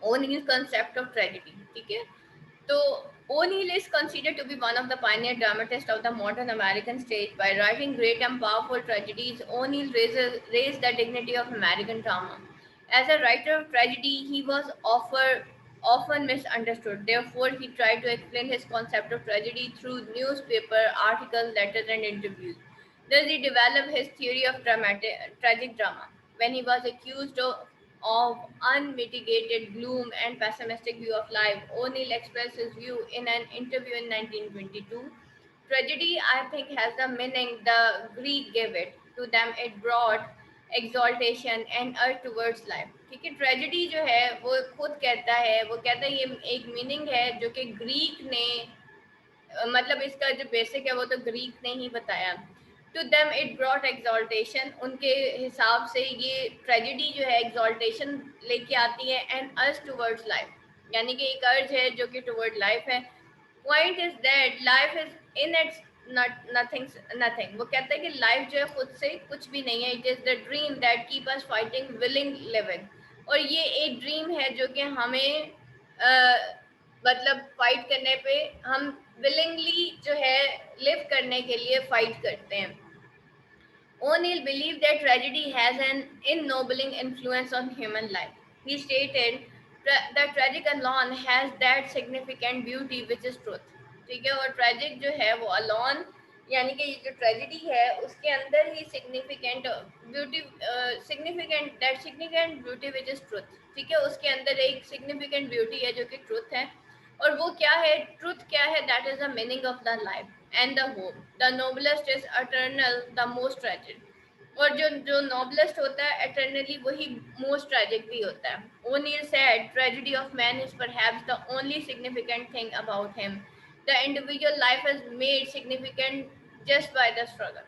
O'Neill's concept of tragedy. ठीक है, तो O'Neill is considered to be one of the pioneer dramatists of the modern American stage. By writing great and powerful tragedies, O'Neill raised the dignity of American drama. As a writer of tragedy, he was often misunderstood. Therefore, he tried to explain his concept of tragedy through newspaper articles, letters, and interviews. Thus, he developed his theory of tragic drama. When he was accused of unmitigated gloom and pessimistic view of life, O'Neill expressed his view in an interview in 1922. Tragedy, I think, has the meaning the Greek gave it. To them, it brought exaltation and earth towards life. ठीक है, tragedy जो है वो खुद कहता है, वो कहता है ये एक मीनिंग है जो कि ग्रीक ने मतलब इसका जो बेसिक है वो तो ग्रीक ने ही बताया. To them it brought exaltation, उनके हिसाब से ये ट्रेजेडी जो है एग्जॉल्टेशन लेके आती है एंड अर्ज टूवर्ड्स लाइफ, यानी कि एक अर्ज है जो कि टूवर्ड लाइफ है. Point is that life is in its nothing nothing. वो कहते हैं कि लाइफ जो है खुद से कुछ भी नहीं है. It is the dream that keep us fighting willing living. और ये एक ड्रीम है जो कि हमें मतलब फाइट करने पे हम विलिंगली जो है लिव करने के लिए फाइट करते हैं. O'Neill believed that tragedy has an ennobling influence on human life. He stated that tragic alone has that significant beauty which is truth. ठीक है, और ट्रेजिक जो है वो alone यानी कि ये जो ट्रेजिडी है उसके अंदर ही significant beauty significant beauty which is truth. ठीक है, उसके अंदर एक सिग्निफिकेंट ब्यूटी है जो कि ट्रुथ है. और वो क्या है, ट्रुथ क्या है, that is the meaning of the life and the hope. The noblest is eternal, the most tragic. और जो जो नोबलेस्ट होता है एटर्नली वही मोस्ट ट्रेजिक भी होता है. O'Neill said tragedy of man is perhaps the only significant thing about him. The individual life is made significant just by the struggle.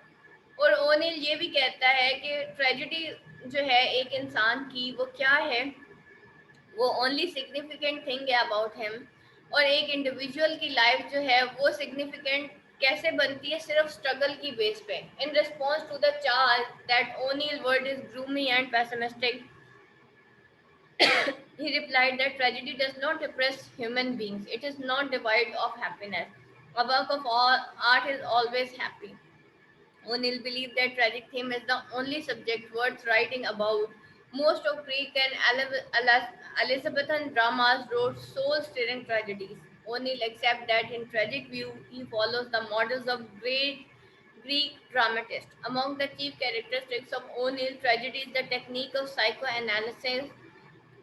और ओनिल ये भी कहता है कि ट्रेजेडी जो है एक इंसान की वो क्या है, वो ओनली सिग्निफिकेंट थिंग है अबाउट हिम. और एक इंडिविजुअल की लाइफ जो है वो सिग्निफिकेंट कैसे बनती है, सिर्फ स्ट्रगल की बेस पे. In response to the charge that O'Neill world is gloomy and pessimistic, he replied that tragedy does not depress human beings. It is not devoid of happiness. A work of art is always happy. O'Neill believed that tragic theme is the only subject worth writing about. Most of Greek and Elizabethan dramas wrote soul-stirring tragedies. O'Neill accepts that in tragic view, he follows the models of great Greek dramatists. Among the chief characteristics of O'Neill tragedy is the technique of psychoanalysis,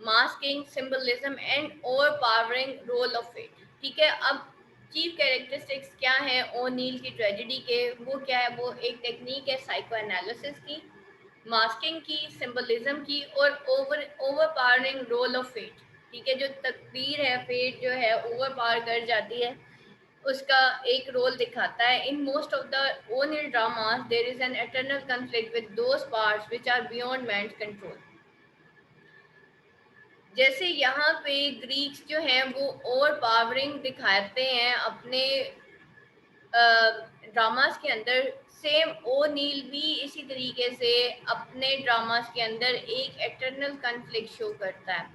masking, symbolism and overpowering role of fate. ठीक है, अब chief characteristics क्या है O'Neill की tragedy के, वो क्या है, वो एक टेक्निक है साइको एनालिसिस की, मास्किंग की, सिंबलिज्म की और overpowering role of fate. ठीक है, जो तकदीर है, फेट जो है ओवर पावर कर जाती है, उसका एक रोल दिखाता है. In most of the O'Neill dramas there is an eternal conflict with those parts which are beyond man's control. जैसे यहाँ पे ग्रीक्स जो हैं वो ओवर पावरिंग दिखाते हैं अपने ड्रामास के अंदर. सेम ओ नील भी इसी तरीके से अपने ड्रामास के अंदर एक एटर्नल कन्फ्लिक्ट शो करता है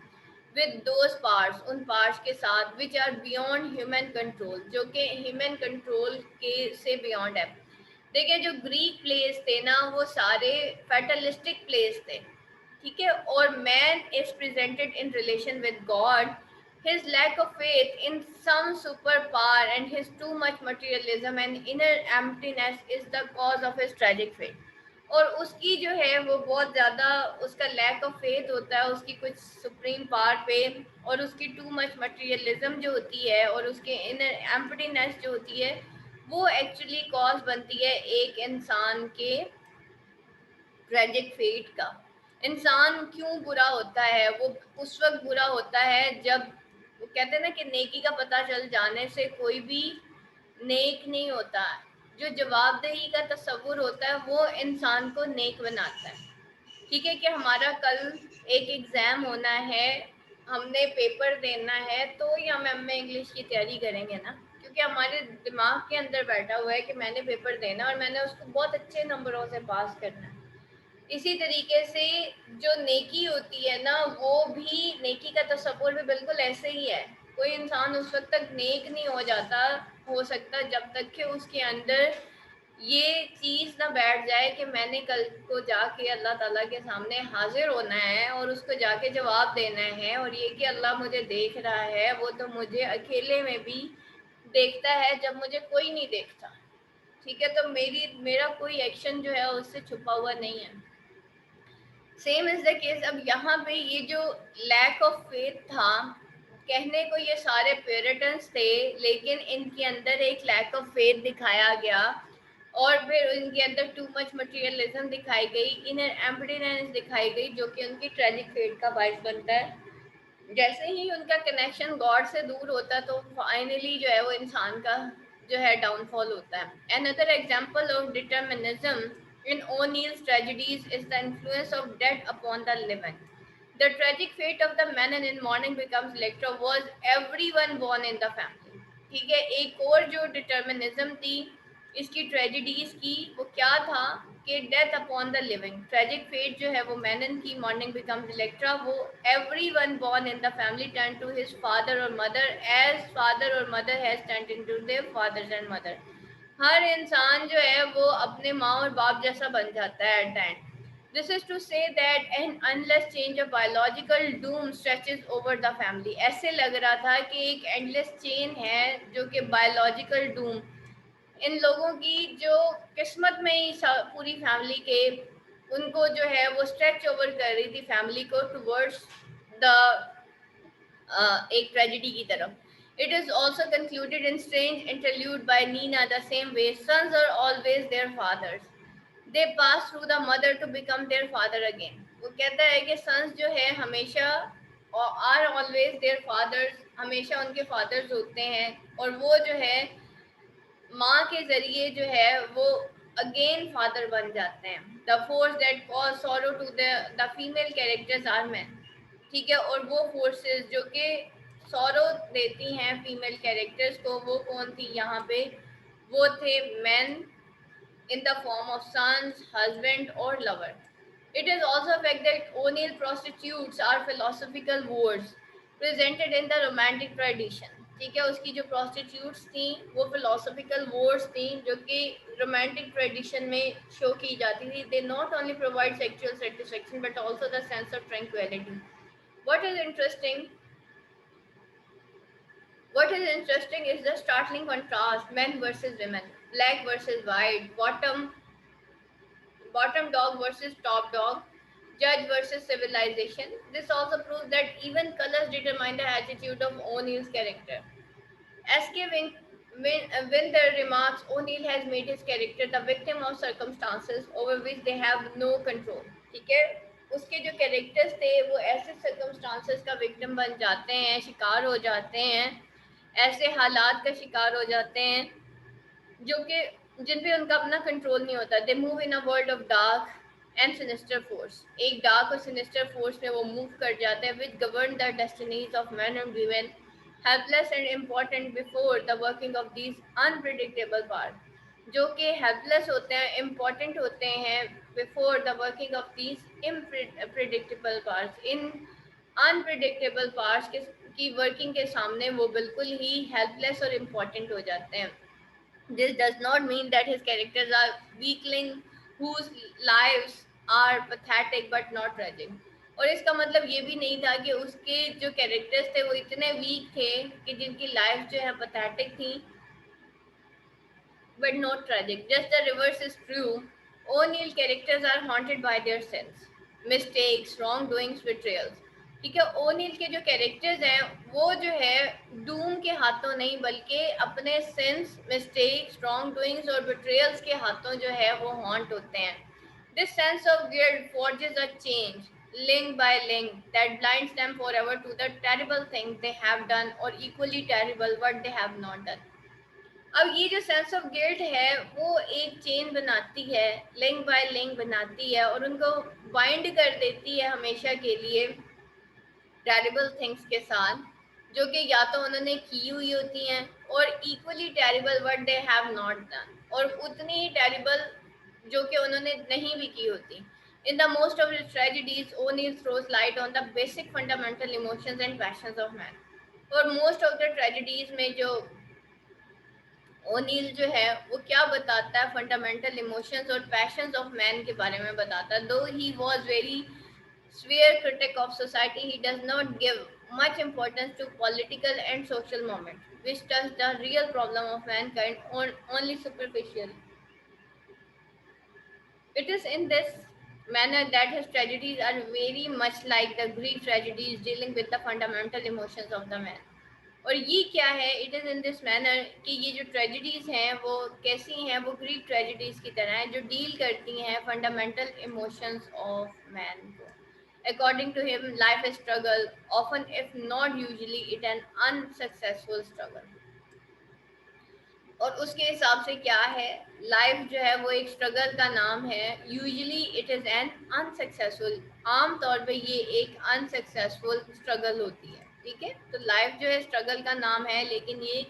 विद दोज पार्ट्स, उन पार्ट्स के साथ which are beyond human control, जो कि ह्यूमन कंट्रोल के से बियॉन्ड है. देखिए, जो ग्रीक प्लेस थे ना वो सारे फैटलिस्टिक प्लेस थे. ठीक है, और man is presented in relation with God. His lack of faith in some super power and his too much materialism and inner emptiness is the cause of his tragic faith. और उसकी जो है वो बहुत ज़्यादा उसका लैक ऑफ फेथ होता है उसकी कुछ सुप्रीम पावर पे, और उसकी टू मच मटेरियलिज्म जो होती है और उसके इनर एम्प्टीनेस जो होती है वो एक्चुअली कॉज बनती है एक इंसान के ट्रेजिक फेट का. इंसान क्यों बुरा होता है, वो उस वक्त बुरा होता है जब वो कहते हैं ना कि नेकी का पता चल जाने से कोई भी नेक नहीं होता. जो जवाबदेही का तस्वुर होता है वो इंसान को नेक बनाता है. ठीक है, कि हमारा कल एक एग्ज़ाम होना है, हमने पेपर देना है, तो या मैम में इंग्लिश की तैयारी करेंगे ना, क्योंकि हमारे दिमाग के अंदर बैठा हुआ है कि मैंने पेपर देना और मैंने उसको बहुत अच्छे नंबरों से पास करना है. इसी तरीके से जो नेकी होती है ना, वो भी, नेकी का तसव्वुर भी बिल्कुल ऐसे ही है। कोई इंसान उस वक्त तक नेक नहीं हो सकता जब तक कि उसके अंदर ये चीज़ ना बैठ जाए कि मैंने कल को जाके अल्लाह ताला के सामने हाजिर होना है और उसको जाके जवाब देना है, और ये कि अल्लाह मुझे देख रहा है, वो तो मुझे अकेले में भी देखता है जब मुझे कोई नहीं देखता। ठीक है, तो मेरा कोई एक्शन जो है उससे छुपा हुआ नहीं है। Same is the case. अब यहाँ पे ये जो लैक ऑफ फेथ था, कहने को ये सारे प्योरिटन्स थे, लेकिन इनके अंदर एक लैक ऑफ फेथ दिखाया गया, और फिर इनके अंदर टू मच मटेरियलिज्म दिखाई गई, इनर एम्प्टीनेस दिखाई गई, जो कि उनकी ट्रेजिक फेट का बायस बनता है। जैसे ही उनका कनेक्शन गॉड से दूर होता तो फाइनली जो है वो इंसान का जो है डाउनफॉल होता है। Another example of determinism in O'Neill's tragedies is the influence of death upon the living. The tragic fate of the man in morning becomes lecture was everyone born in the family। ठीक है, एक और जो determinism थी इसकी tragedies की, वो क्या था कि death upon the living, tragic fate जो है वो मैनन की मॉर्निंग बिकम्स इलेक्ट्रा, वो everyone born in the family turn to his father और मदर एज फादर और mother has turn into their fathers and mother. हर इंसान जो है वो अपने माँ और बाप जैसा बन जाता है at the end. This is to say that an endless change of biological doom stretches over the family। ऐसे लग रहा था कि एक endless chain है जो कि biological doom, इन लोगों की जो किस्मत में ही पूरी फैमिली के, उनको जो है वो स्ट्रेच ओवर कर रही थी फैमिली को टुवर्ड्स द एक ट्रेजिडी की तरफ। It is also concluded in Strange Interlude by Nina the same way sons are always their fathers, they pass through the mother to become their father again. वो कहता है कि sons जो है हमेशा आर ऑलवेज देयर फादर्स, हमेशा उनके fathers होते हैं, और वो जो है माँ के जरिए जो है वो अगेन फादर बन जाते हैं। The force that cause sorrow to the female characters are man. ठीक है, और वो फोर्सेस जो कि सॉरो देती हैं फीमेल कैरेक्टर्स को, वो कौन थी यहाँ पे, वो थे man in the form of sons, husband, or lover। It is also a fact that O'Neill prostitutes are philosophical words presented in the romantic tradition। ठीक है, उसकी जो prostitutes थी वो philosophical words थी जो कि romantic tradition में show की जाती थी। They not only provide sexual satisfaction but also the sense of tranquility। What is interesting What is interesting is the startling contrast, men versus women, black versus white, bottom dog versus top dog, judge versus civilization. This also proves that even colors determine the attitude of O'Neill's character। S.K. Winter remarks O'Neill has made his character the victim of circumstances over which they have no control। ठीक है, उसके जो characters थे वो ऐसे circumstances का victim बन जाते हैं, शिकार हो जाते हैं, ऐसे हालात का शिकार हो जाते हैं जो कि जिन पे उनका अपना कंट्रोल नहीं होता। They move in a world of dark and sinister force, एक डार्क और सिनिस्टर फोर्स में वो मूव कर जाते हैं, which govern the destinies of man and women, helpless and important before the working of these unpredictable part, जो कि helpless होते हैं, इम्पॉर्टेंट होते हैं before the working of these unpredictable parts, इन अनप्रिडिक्टेबल पार्ट्स की वर्किंग के सामने वो बिल्कुल ही हेल्पलेस और इम्पॉर्टेंट हो जाते हैं। This does not mean that his characters are weakling whose lives are pathetic but not tragic। और इसका मतलब ये भी नहीं था कि उसके जो कैरेक्टर्स थे वो इतने वीक थे कि जिनकी लाइफ जो है पैथेटिक थी but not tragic। Just the reverse is true। O'Neill characters are haunted by their sins, mistakes, wrongdoings, betrayals। ठीक है, ओनील के जो कैरेक्टर्स हैं वो जो है डूम के हाथों नहीं बल्कि अपने सिंस, मिस्टेक्स, रॉन्ग डूइंग्स और बिट्रेयल्स के हाथों जो है वो हॉन्ट होते हैं। This sense of guilt forges a change link by link that blinds them forever to the terrible things they have done or equally terrible what they have not done। अब ये जो सेंस ऑफ गिल्ट है वो एक chain बनाती है, link by link बनाती है, और उनको बाइंड कर देती है हमेशा के लिए टेरिबल थिंग्स के साथ, जो कि या तो उन्होंने की हुई होती हैं और equally terrible what they have not done, और उतनी ही टेरिबल जो कि उन्होंने नहीं भी की होती। In the most of his tragedies, O'Neill throws light on the basic fundamental emotions and passions of man. और most of the tragedies में जो ओनील जो है वो क्या बताता है, फंडामेंटल इमोशंस और पैशंस ऑफ मैन के बारे में बताता है. दो he was very severe critic of society, he does not give much importance to political and social moments, which touch the real problem of mankind only superficially. It is in this manner that his tragedies are very much like the Greek tragedies dealing with the fundamental emotions of the man. और ये क्या है, it is in this manner कि ये जो tragedies हैं वो कैसी हैं, वो ग्रीक ट्रेजिडीज़ की तरह हैं जो डील करती हैं फंडामेंटल इमोशंस ऑफ मैन को. According to him, life is struggle, often if not usually it an unsuccessful struggle. और उसके हिसाब से क्या है, लाइफ जो है वो एक स्ट्रगल का नाम है. Usually it is an unsuccessful, आम तौर पे ये एक अनसक्सेसफुल स्ट्रगल होती है. ठीक है, तो लाइफ जो है स्ट्रगल का नाम है, लेकिन ये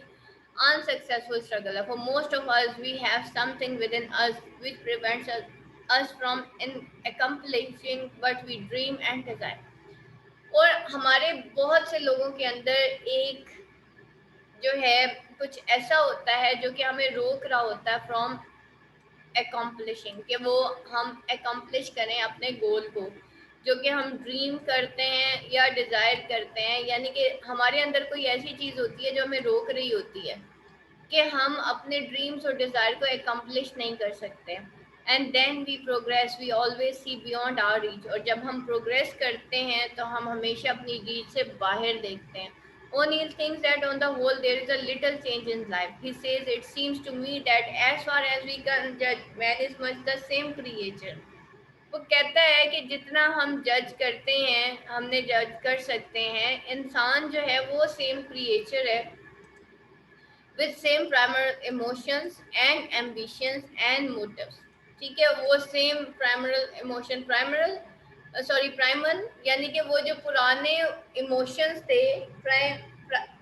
अनसक्सेसफुल स्ट्रगल है. For most of us we have something within us which prevents us from in accomplishing what we dream and desire. और हमारे बहुत से लोगों के अंदर एक जो है कुछ ऐसा होता है जो कि हमें रोक रहा होता है फ्रॉम अकम्पलिशिंग, कि वो हम अकम्पलिश करें अपने गोल को, जो कि हम ड्रीम करते हैं या डिज़ायर करते हैं. यानी कि हमारे अंदर कोई ऐसी चीज़ होती है जो हमें रोक रही होती है कि हम अपने ड्रीम्स और डिज़ायर को अकम्पलिश नहीं कर सकते. And then we progress, we always see beyond our reach. और जब हम प्रोग्रेस करते हैं तो हम हमेशा अपनी रीच से बाहर देखते हैं. O'Neill thinks that on the whole there is a little change in life. He says, it seems to me that as far as we can judge, man is much the same creature. वो कहता है कि जितना हम जज करते हैं, हमने जज कर सकते हैं, इंसान जो है वो सेम क्रिएचर है with same primal emotions and ambitions and motives. ठीक है, वो सेम प्राइमल इमोशन, प्राइमल यानी कि वो जो पुराने इमोशंस थे,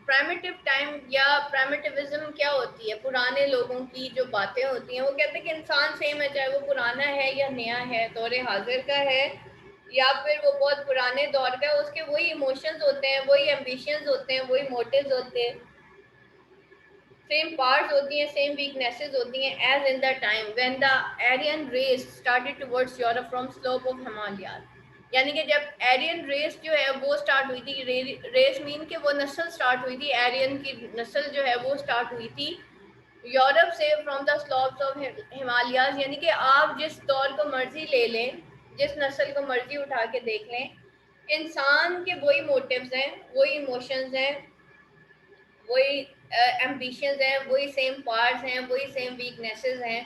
प्राइमेटिव टाइम या प्राइमेटिविज्म क्या होती है, पुराने लोगों की जो बातें होती हैं, वो कहते हैं कि इंसान सेम है, चाहे वो पुराना है या नया है, दौरे हाजिर का है या फिर वो बहुत पुराने दौर का है, उसके वही इमोशंस होते हैं, वही एम्बिशंस होते हैं, वही मोटिव्स होते हैं, सेम पार्ट्स होती हैं, सेम वीकनेसेस होती हैं. As in the time when the Aryan race started towards Europe from slope of Himalayas. यानी कि जब एरियन रेस जो है वो स्टार्ट हुई थी, रेस मीन कि वो नस्ल स्टार्ट हुई थी, एरियन की नस्ल जो है वो स्टार्ट हुई थी यूरोप से, from the slopes of Himalayas. यानी कि आप जिस दौर को मर्जी ले लें, जिस नस्ल को मर्जी उठा के देख लें, इंसान के वही मोटिव्स हैं, वही इमोशंस हैं, वही एम्बिशंस हैं, वही सेम पार्ट्स हैं, वही सेम वीकनेसेस हैं.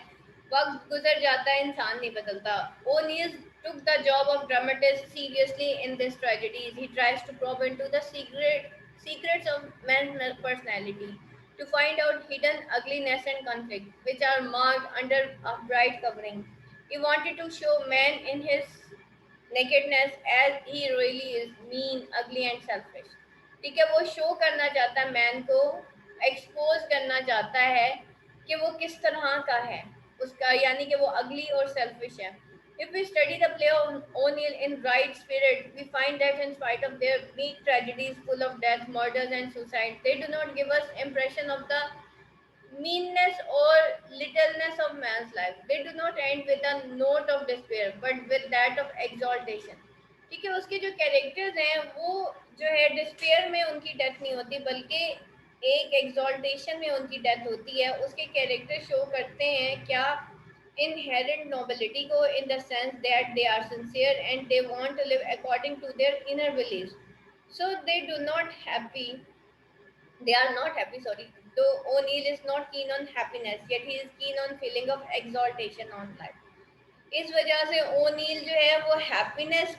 वक्त गुजर जाता है, इंसान नहीं बदलता. O'Neill took the job of dramatist seriously in this tragedies. He tries to probe into the secrets of man's personality, to find out hidden ugliness and conflict, which are marked under a bright covering. He wanted to show man in his nakedness as he really is, mean, ugly and selfish. ठीक है, वो show करना चाहता है man को, expose करना चाहता है कि वो किस तरह का है उसका, यानी कि वो अगली और सेल्फिश है. If we study the play of O'Neill in right spirit, we find that in spite of their bleak tragedies full of death, murders and suicide, they do not give us impression of the meanness or littleness of man's life. They do not end with a note of despair, but with that of exaltation. ठीक है, उसके जो characters हैं वो जो है despair में उनकी डेथ नहीं होती, बल्कि एक एक्सॉल्टेशन में उनकी डेथ होती है. उसके कैरेक्टर शो करते हैं क्या, inherent nobility को, in the sense that they are sincere and they want to live according to their inner beliefs. So they are not happy, sorry. Though O'Neill is not keen on happiness, yet he is keen on feeling of exaltation on life. इस वजह से O'Neill जो है वो happiness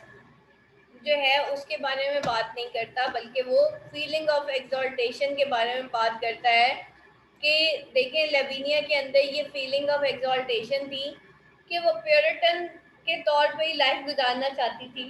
जो है उसके बारे में बात नहीं करता, बल्कि वो फीलिंग ऑफ एक्सॉल्टेशन के बारे में बात करता है. कि देखें, लेविनिया के अंदर ये फीलिंग ऑफ एक्सॉल्टेशन थी कि वो प्योरिटन के तौर पे ही लाइफ गुजारना चाहती थी,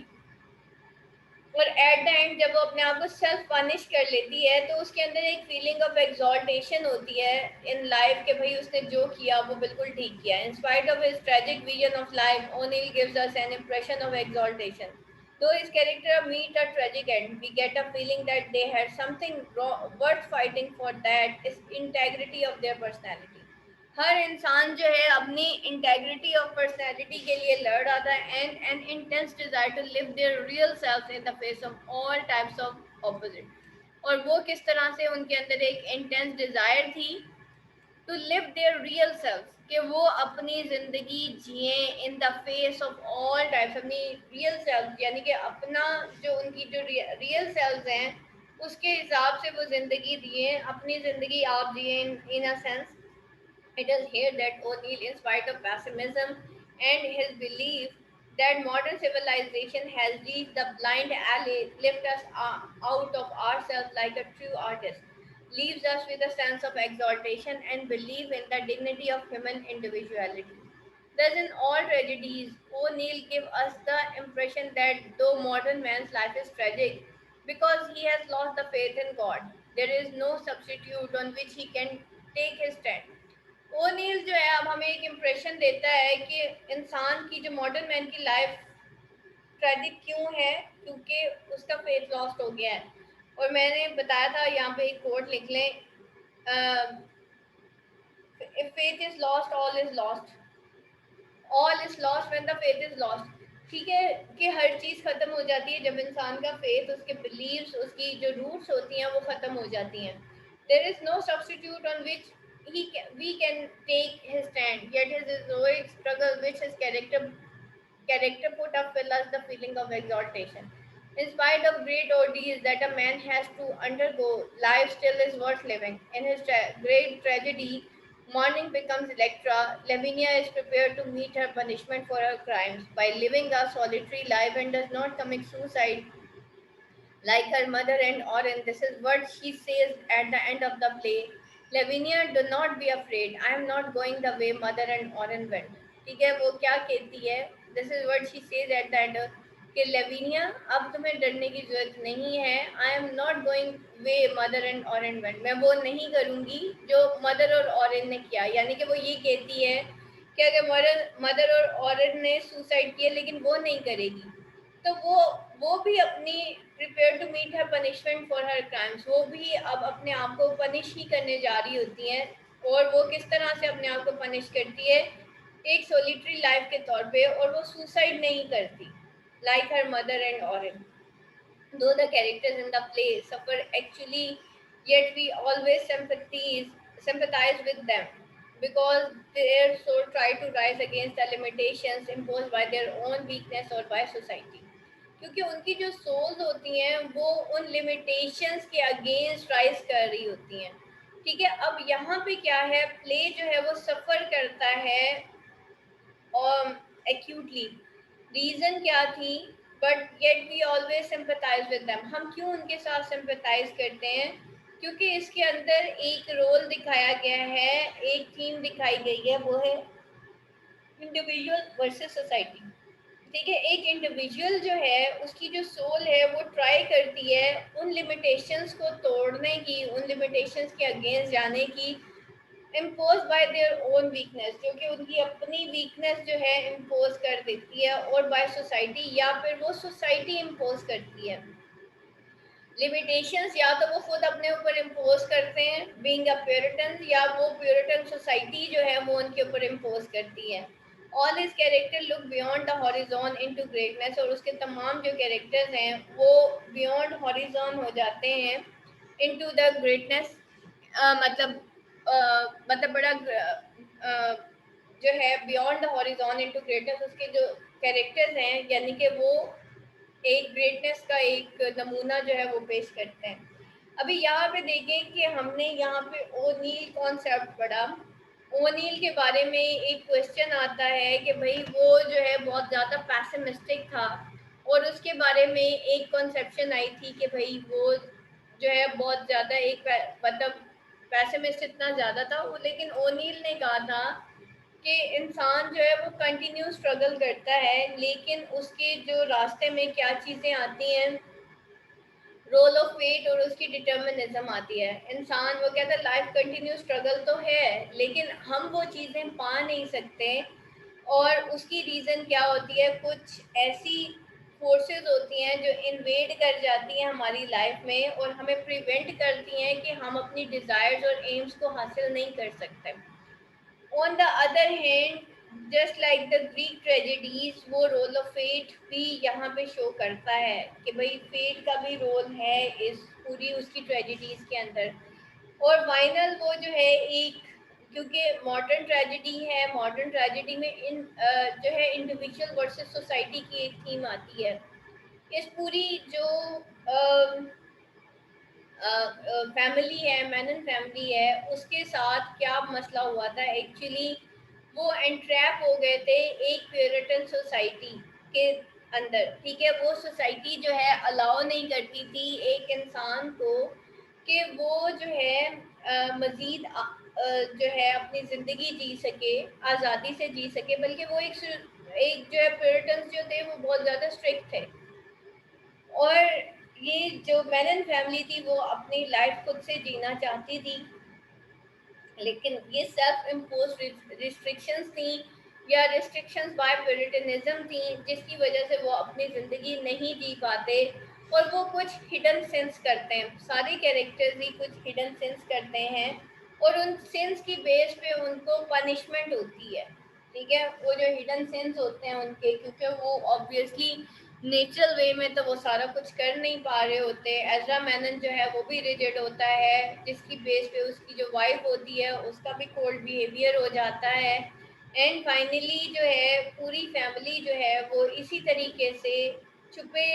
और एट द एंड जब वो अपने आप को सेल्फ पनिश कर लेती है तो उसके अंदर एक फीलिंग ऑफ एक्सॉल्टेशन होती है इन लाइफ के भाई उसने जो किया वो बिल्कुल ठीक किया. In spite of his tragic vision of life, O'Neill gives us an impression of exaltation. Though his character meet a tragic end, we get a feeling that they had something worth fighting for, that is integrity of their personality. हर इंसान जो है अपनी integrity of personality के लिए लड़ रहा था and an intense desire to live their real self in the face of all types of opposite. और वो किस तरह से उनके अंदर एक इंटेंस डिजायर थी to live their real self, कि वो अपनी जिंदगी जिए in the face of all types, अपनी रियल सेल्फ यानी कि अपना जो उनकी जो रियल सेल्फ हैं उसके हिसाब से वो जिंदगी दिए, अपनी जिंदगी आप जिए in a sense. It is here that O'Neill, in spite of pessimism and his belief that modern civilization has reached the blind alley, lifts us out of ourselves like a true artist, leaves us with a sense of exaltation and belief in the dignity of human individuality. Thus, in all tragedies, O'Neill gives us the impression that though modern man's life is tragic because he has lost the faith in God, there is no substitute on which he can take his stand. O'Neill जो है अब हमें एक impression देता है कि इंसान की जो मॉडर्न मैन की लाइफ ट्रेजिक क्यों है, क्योंकि उसका फेथ लॉस्ट हो गया है. और मैंने बताया था यहाँ पे एक कोट लिख लें, if faith is lost all is lost when the faith is lost. ठीक है कि हर चीज़ ख़त्म हो जाती है जब इंसान का फेथ, उसके बिलीव्स, उसकी जो रूट्स होती हैं वो ख़त्म हो जाती हैं. There is no substitute on which we can take his stand, yet his heroic struggle which his character put up fill us the feeling of exaltation. In spite of great ordeals that a man has to undergo, life still is worth living. In his great tragedy, morning becomes Electra. Lavinia is prepared to meet her punishment for her crimes by living a solitary life and does not commit suicide like her mother and Oren. This is what she says at the end of the play. Lavinia, do not be afraid. I am not going the way mother and Oren went. ठीक है, वो क्या कहती है? This is what she says at the end. कि लेविनिया, अब तुम्हें डरने की जरूरत नहीं है. I am not going way mother and Orin went. मैं वो नहीं करूँगी जो मदर और ऑरेन ने किया. यानी कि वो ये कहती है कि अगर मदर और ऑरेन ने सुसाइड किया लेकिन वो नहीं करेगी, तो वो भी अपनी prepare to meet her punishment for her crimes, वो भी अब अपने आप को पनिश ही करने जा रही होती हैं. और वो किस तरह से अपने आप को पनिश करती है, एक सोलिटरी लाइफ के तौर पे, और वो सुसाइड नहीं करती like her mother and Oren. Though the characters in the play suffer actually, yet we always sympathize with them because their soul try to rise against the limitations imposed by their own weakness or by society. क्योंकि उनकी जो souls होती हैं वो उन limitations के against rise कर रही होती हैं. ठीक है, अब यहाँ पे क्या है, प्ले जो है वो सफ़र करता है और एक्यूटली. रीज़न क्या थी, but yet we always sympathise with them. हम क्यों उनके साथ सिंपथाइज करते हैं, क्योंकि इसके अंदर एक रोल दिखाया गया है, एक थीम दिखाई गई है, वो है इंडिविजुअल वर्सेस सोसाइटी. ठीक है, एक इंडिविजुअल जो है उसकी जो सोल है वो ट्राई करती है उन लिमिटेशंस को तोड़ने की, उन लिमिटेशंस के अगेंस्ट जाने की, impose by their own weakness, जो कि उनकी अपनी वीकनेस जो है इम्पोज कर देती है, और बाय सोसाइटी, या फिर वो सोसाइटी इम्पोज करती है लिमिटेशंस. या तो वो खुद अपने ऊपर इम्पोज करते हैं बीइंग अ प्यूरिटन, या वो प्यूरिटन सोसाइटी जो है वो उनके ऊपर इम्पोज करती है. All his character look beyond the horizon into greatness, और उसके तमाम जो कैरेक्टर्स हैं वो बियॉन्ड हॉरिजॉन हो जाते हैं इनटू द ग्रेटनेस. मतलब मतलब बड़ा जो है beyond the horizon into greatness, उसके जो कैरेक्टर्स हैं यानी कि वो एक ग्रेटनेस का एक नमूना जो है वो पेश करते हैं. अभी यहाँ पे देखें कि हमने यहाँ पे ओनील कॉन्सेप्ट पढ़ा. ओनील के बारे में एक क्वेश्चन आता है कि भाई वो जो है बहुत ज़्यादा पैसिमिस्टिक था, और उसके बारे में एक कॉन्सेप्शन आई थी कि भाई वो जो है बहुत ज़्यादा एक मतलब पैसिमिस्ट इतना ज़्यादा था वो. लेकिन ओनील ने कहा था कि इंसान जो है वो कंटिन्यू स्ट्रगल करता है, लेकिन उसके जो रास्ते में क्या चीज़ें आती हैं रोल ऑफ फेट और उसकी डिटर्मिनिज्म आती है। इंसान वो कहता है लाइफ कंटिन्यू, स्ट्रगल तो है लेकिन हम वो चीज़ें पा नहीं सकते। और उसकी रीज़न क्या होती है, कुछ ऐसी फोर्सेस होती हैं जो इन्वेड कर जाती हैं हमारी लाइफ में और हमें प्रिवेंट करती हैं कि हम अपनी डिज़ायर्स और एम्स को हासिल नहीं कर सकते। On the other hand just like the Greek tragedies, वो रोल ऑफ फेट भी यहाँ पे शो करता है कि भाई फेट का भी रोल है इस पूरी उसकी ट्रेजेडीज के अंदर। और फाइनल वो जो है एक, क्योंकि मॉडर्न ट्रेजेडी है, मॉडर्न ट्रेजेडी में जो है इंडिविजुअल वर्सेस सोसाइटी की एक थीम आती है। इस पूरी जो फैमिली है, मैनन फैमिली है, उसके साथ क्या मसला हुआ था एक्चुअली, वो एंट्रैप हो गए थे एक प्यूरिटन सोसाइटी के अंदर। ठीक है, वो सोसाइटी जो है अलाउ नहीं करती थी एक इंसान को कि वो जो है मज़ीद जो है अपनी ज़िंदगी जी सके, आज़ादी से जी सके, बल्कि वो एक जो है प्यूरिटन्स जो थे वो बहुत ज़्यादा स्ट्रिक्ट थे। और ये जो मैनन फैमिली थी वो अपनी लाइफ खुद से जीना चाहती थी, लेकिन ये सेल्फ इम्पोज रिस्ट्रिक्शंस थी या रिस्ट्रिक्शंस बाय प्यूरिटनिज्म थी, जिसकी वजह से वो अपनी ज़िंदगी नहीं जी पाते। और वो कुछ हिडन सिंस करते हैं, सारे कैरेक्टर्स ही कुछ हिडन सिंस करते हैं और उन सिंस की बेस पे उनको पनिशमेंट होती है। ठीक है, वो जो हिडन सिंस होते हैं उनके, क्योंकि वो ऑब्वियसली नेचुरल वे में तो वो सारा कुछ कर नहीं पा रहे होते। एज़रा मैनन जो है वो भी रिजिड होता है, जिसकी बेस पे उसकी जो वाइफ होती है उसका भी कोल्ड बिहेवियर हो जाता है। एंड फाइनली जो है पूरी फैमिली जो है वो इसी तरीके से छुपे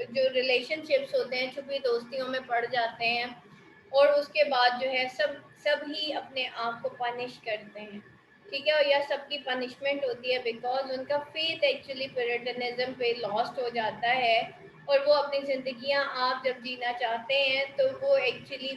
जो रिलेशनशिप्स होते हैं, छुपी दोस्तियों में पड़ जाते हैं। और उसके बाद जो है सब ही अपने आप को पनिश करते हैं। ठीक है, और यह सबकी पनिशमेंट होती है बिकॉज उनका फेथ एक्चुअली प्यूरिटनिज्म पे लॉस्ट हो जाता है। और वो अपनी ज़िंदगियां आप जब जीना चाहते हैं तो वो एक्चुअली